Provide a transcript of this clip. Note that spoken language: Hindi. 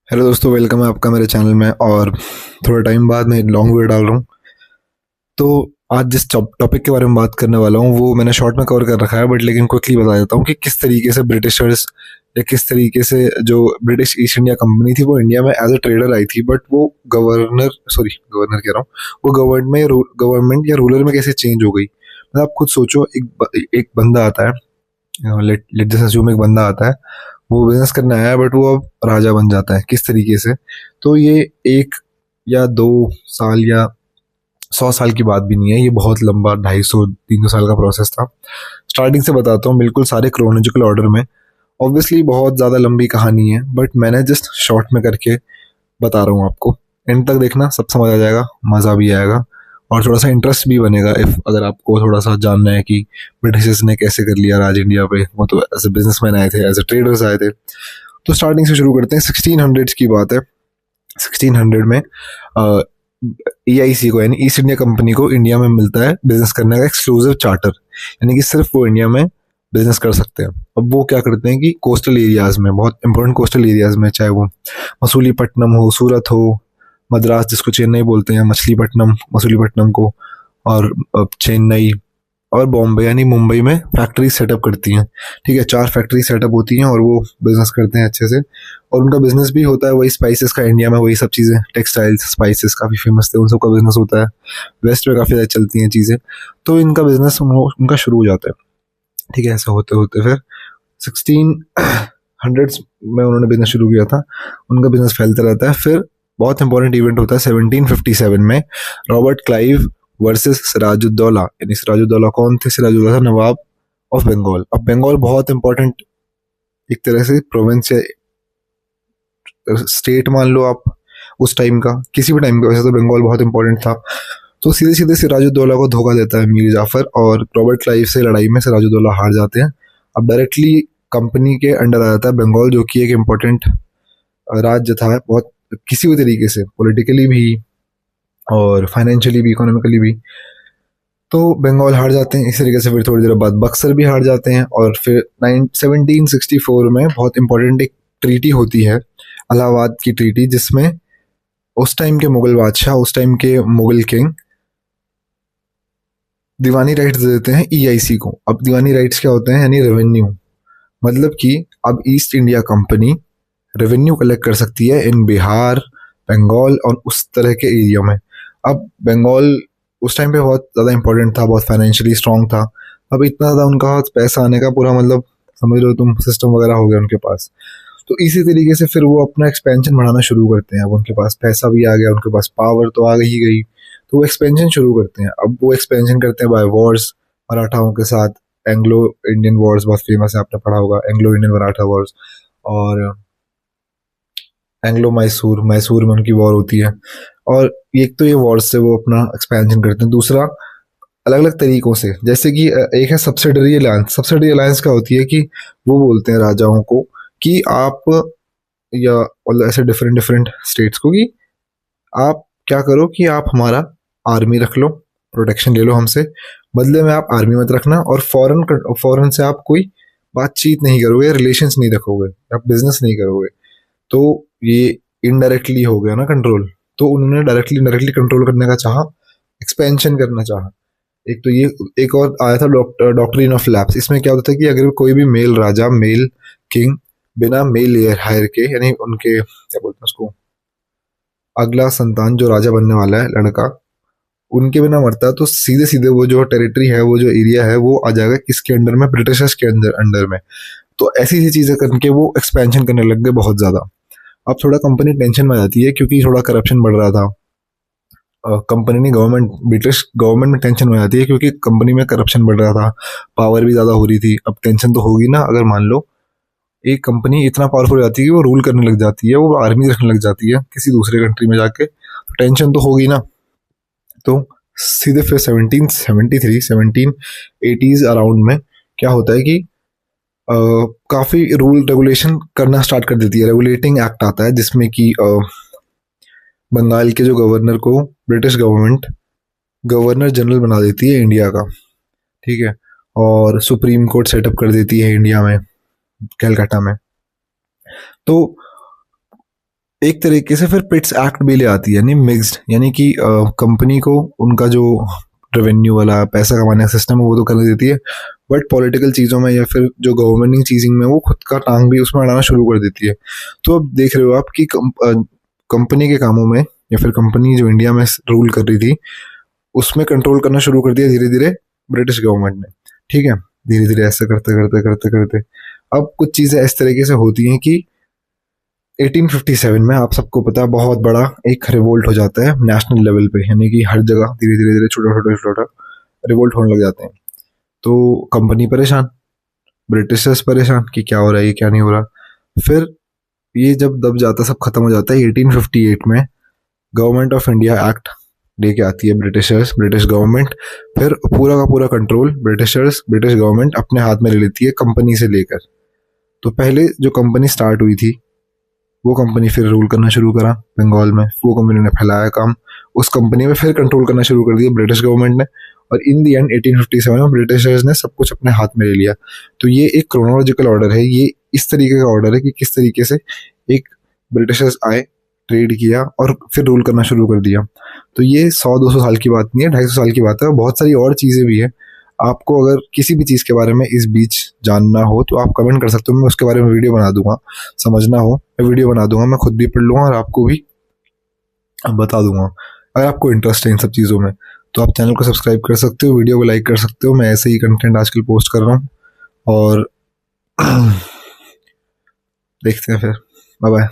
हेलो दोस्तों, वेलकम है आपका मेरे चैनल में। और थोड़ा टाइम बाद मैं लॉन्ग वीडियो डाल रहा हूँ। तो आज जिस टॉपिक के बारे में बात करने वाला हूँ वो मैंने शॉर्ट में कवर कर रखा है, बट लेकिन क्विकली बता देता हूँ कि किस तरीके से ब्रिटिशर्स या किस तरीके से जो ब्रिटिश ईस्ट इंडिया कंपनी थी वो इंडिया में एज अ ट्रेडर आई थी। बट वो गवर्नर कह रहा हूँ, वो गवर्नमेंट या रूलर में कैसे चेंज हो गई। मतलब आप खुद सोचो, एक बंदा आता है, लेट लेट जैसे अज्यूम एक बंदा आता है, वो बिजनेस करने आया है, बट वो अब राजा बन जाता है किस तरीके से। तो ये 1 या 2 साल या 100 साल की बात भी नहीं है, ये बहुत लंबा 250-300 साल का प्रोसेस था। स्टार्टिंग से बताता हूँ, बिल्कुल सारे क्रोनोलॉजिकल ऑर्डर में। ऑब्वियसली बहुत ज़्यादा लंबी कहानी है, बट मैंने जस्ट शॉर्ट में करके बता रहा हूँ आपको। एंड तक देखना, सब समझ आ जाएगा, मज़ा भी आएगा और थोड़ा सा इंटरेस्ट भी बनेगा। इफ अगर आपको थोड़ा सा जानना है कि ब्रिटिशर्स ने कैसे कर लिया राज इंडिया पे, वो तो एज ए बिजनेसमैन आए थे, एज ए ट्रेडर्स आए थे। तो स्टार्टिंग से शुरू करते हैं। 1600 की बात है। 1600 में EIC को, यानी ईस्ट इंडिया कंपनी को, इंडिया में मिलता है बिजनेस करने का एक्सक्लूसिव चार्टर, यानी कि सिर्फ वो इंडिया में बिजनेस कर सकते हैं। अब वो क्या करते हैं कि कोस्टल एरियाज में, बहुत इंपॉर्टेंट कोस्टल एरियाज में, चाहे वो मसूलीपट्टनम हो, सूरत हो, मद्रास जिसको चेन्नई बोलते हैं, मछलीपट्टनम, मसूलीपट्टनम को, और चेन्नई और बॉम्बे यानी मुंबई में फैक्ट्री सेटअप करती हैं। ठीक है, 4 फैक्ट्री सेटअप होती हैं और वो बिजनेस करते हैं अच्छे से। और उनका बिजनेस भी होता है वही स्पाइसेस का, इंडिया में वही सब चीज़ें, टेक्सटाइल्स, स्पाइसेस काफ़ी फेमस थे, उन सब का बिजनेस होता है। वेस्ट में काफ़ी ज़्यादा चलती हैं चीज़ें, तो इनका बिजनेस उनका शुरू हो जाता है। ठीक है, ऐसा होते होते फिर 1600 में उन्होंने बिजनेस शुरू किया था। उनका बिजनेस फैलता रहता है। फिर बहुत इंपॉर्टेंट इवेंट होता है 1757 में, रॉबर्ट क्लाइव वर्सेस सिराजुद्दौला। यानी सिराजुद्दौला कौन थे? सिराजुद्दौला था नवाब ऑफ बंगाल। अब बंगाल बहुत इंपॉर्टेंट एक तरह से प्रोविंस या स्टेट मान लो आप, उस टाइम का, किसी भी टाइम का, वैसे तो बंगाल बहुत इंपॉर्टेंट था। तो सीधे सीधे सिराजुद्दौला को धोखा देता है मीर जाफर, और रॉबर्ट क्लाइव से लड़ाई में सिराजुद्दौला हार जाते हैं। अब डायरेक्टली कंपनी के अंडर आ जाता है बंगाल, जो कि एक इम्पोर्टेंट राज्य था बहुत, किसी भी तरीके से, पॉलिटिकली भी और फाइनेंशियली भी, इकोनॉमिकली भी। तो बंगाल हार जाते हैं। इस तरीके से फिर थोड़ी देर बाद बक्सर भी हार जाते हैं। और फिर 1764 में बहुत इंपॉर्टेंट एक ट्रीटी होती है, इलाहाबाद की ट्रीटी, जिसमें उस टाइम के मुगल बादशाह, उस टाइम के मुगल किंग दीवानी राइट्स दे देते हैं EIC को। अब दीवानी राइट्स क्या होते हैं? यानी रेवेन्यू। मतलब कि अब east India company revenue collect कर सकती है इन बिहार, बंगाल और उस तरह के एरिया में। अब बंगाल उस टाइम पे बहुत ज़्यादा इंपॉर्टेंट था, बहुत फाइनेंशियली स्ट्रांग था। अब इतना ज़्यादा उनका पैसा आने का पूरा, मतलब समझ लो तुम, सिस्टम वगैरह हो गया उनके पास। तो इसी तरीके से फिर वो अपना एक्सपेंशन बढ़ाना शुरू करते हैं। अब उनके पास पैसा भी आ गया, उनके पास पावर तो आ ही गई, तो वो एक्सपेंशन शुरू करते हैं। अब वो एक्सपेंशन करते हैं बाय वॉर्स, मराठाओं के साथ। एंग्लो इंडियन वॉर्स बहुत फेमस है, आपने पढ़ा होगा, एंग्लो इंडियन मराठा वॉर्स। और एंग्लो मैसूर, मैसूर में उनकी वॉर होती है। और एक तो ये वॉर से वो अपना एक्सपेंशन करते हैं। दूसरा, अलग अलग तरीकों से, जैसे कि एक है सब्सिडरी अलायंस। सब्सिडरी अलायंस क्या होती है कि वो बोलते हैं राजाओं को कि आप, या मतलब ऐसे डिफरेंट डिफरेंट स्टेट्स को, कि आप क्या करो कि आप हमारा आर्मी रख लो, प्रोटेक्शन ले लो हमसे, बदले में आप आर्मी मत रखना, और फॉरेन फॉरेन से आप कोई बातचीत नहीं करोगे, रिलेशंस नहीं रखोगे, आप बिजनेस नहीं करोगे। तो ये इनडायरेक्टली हो गया ना कंट्रोल। तो उन्होंने डायरेक्टली डायरेक्टली कंट्रोल करने का चाहा, एक्सपेंशन करना चाहा। एक तो ये, एक और आया था डॉक्ट्रिन ऑफ लैप्स। इसमें क्या होता है कि अगर कोई भी मेल राजा, मेल किंग, बिना मेल हायर के, यानी उनके क्या बोलते हैं उसको, अगला संतान जो राजा बनने वाला है लड़का, उनके बिना मरता है, तो सीधे सीधे वो जो टेरिटरी है, वो जो एरिया है, वो आ जाएगा किसके अंडर में? ब्रिटिशर्स के अंदर अंडर में। तो ऐसी ऐसी चीजें करके वो एक्सपेंशन करने लग गए बहुत ज्यादा। अब थोड़ा कंपनी टेंशन में आ जाती है, क्योंकि थोड़ा करप्शन बढ़ रहा था। कंपनी नहीं, गवर्नमेंट, ब्रिटिश गवर्नमेंट में टेंशन में आती है, क्योंकि कंपनी में करप्शन बढ़ रहा था, पावर भी ज़्यादा हो रही थी। अब टेंशन तो होगी ना, अगर मान लो एक कंपनी इतना पावरफुल हो जाती है कि वो रूल करने लग जाती है, वो आर्मी रखने लग जाती है किसी दूसरे कंट्री में जाके, तो टेंशन तो होगी ना। तो सीधे फिर 1773, 1780s अराउंड में क्या होता है कि काफ़ी रूल रेगुलेशन करना स्टार्ट कर देती है। रेगुलेटिंग एक्ट आता है, जिसमें कि बंगाल के जो गवर्नर को ब्रिटिश गवर्नमेंट गवर्नर जनरल बना देती है इंडिया का। ठीक है, और सुप्रीम कोर्ट सेटअप कर देती है इंडिया में, कलकत्ता में। तो एक तरीके से फिर पिट्स एक्ट भी ले आती है, यानी मिक्स्ड, यानी कि कंपनी को उनका जो रेवेन्यू वाला पैसा कमाने का सिस्टम है वो तो कर देती है, बट पॉलिटिकल चीज़ों में या फिर जो गवर्नमेंटिंग चीजिंग में वो खुद का टांग भी उसमें अड़ाना शुरू कर देती है। तो अब देख रहे हो आप कि कंपनी के कामों में या फिर कंपनी जो इंडिया में रूल कर रही थी उसमें कंट्रोल करना शुरू कर दिया धीरे धीरे ब्रिटिश गवर्नमेंट ने। ठीक है, धीरे धीरे ऐसे करते करते करते करते अब कुछ चीज़ें इस तरीके से होती हैं कि 1857 में आप सबको पता है बहुत बड़ा एक रिवोल्ट हो जाता है नेशनल लेवल पे, यानी कि हर जगह धीरे धीरे धीरे छोटा छोटा छोटा रिवोल्ट होने लग जाते हैं। तो कंपनी परेशान, ब्रिटिशर्स परेशान कि क्या हो रहा है, ये क्या नहीं हो रहा। फिर ये जब दब जाता, सब खत्म हो जाता है 1858 में गवर्नमेंट ऑफ इंडिया एक्ट लेके आती है ब्रिटिश गवर्नमेंट। फिर पूरा का पूरा कंट्रोल ब्रिटिश गवर्नमेंट अपने हाथ में ले लेती है कंपनी से लेकर। तो पहले जो कंपनी स्टार्ट हुई थी वो कंपनी फिर रूल करना शुरू करा बंगाल में, वो कंपनी ने फैलाया काम, उस कंपनी में फिर कंट्रोल करना शुरू कर दिया ब्रिटिश गवर्नमेंट ने, और इन दी एंड 1857 में ब्रिटिशर्स ने सब कुछ अपने हाथ में ले लिया। तो ये एक क्रोनोलॉजिकल ऑर्डर है, ये इस तरीके का ऑर्डर है कि किस तरीके से एक ब्रिटिशर्स आए, ट्रेड किया और फिर रूल करना शुरू कर दिया। तो ये 100-200 साल की बात नहीं है, 250 साल की बात है, और बहुत सारी और चीज़ें भी है। आपको अगर किसी भी चीज़ के बारे में इस बीच जानना हो तो आप कमेंट कर सकते हो, मैं उसके बारे में वीडियो बना दूंगा। समझना हो मैं वीडियो बना दूंगा, मैं खुद भी पढ़ लूँगा और आपको भी बता दूंगा। अगर आपको इंटरेस्ट है इन सब चीज़ों में तो आप चैनल को सब्सक्राइब कर सकते हो, वीडियो को लाइक कर सकते हो। मैं ऐसे ही कंटेंट आजकल पोस्ट कर रहा हूँ, और देखते हैं फिर। Bye bye.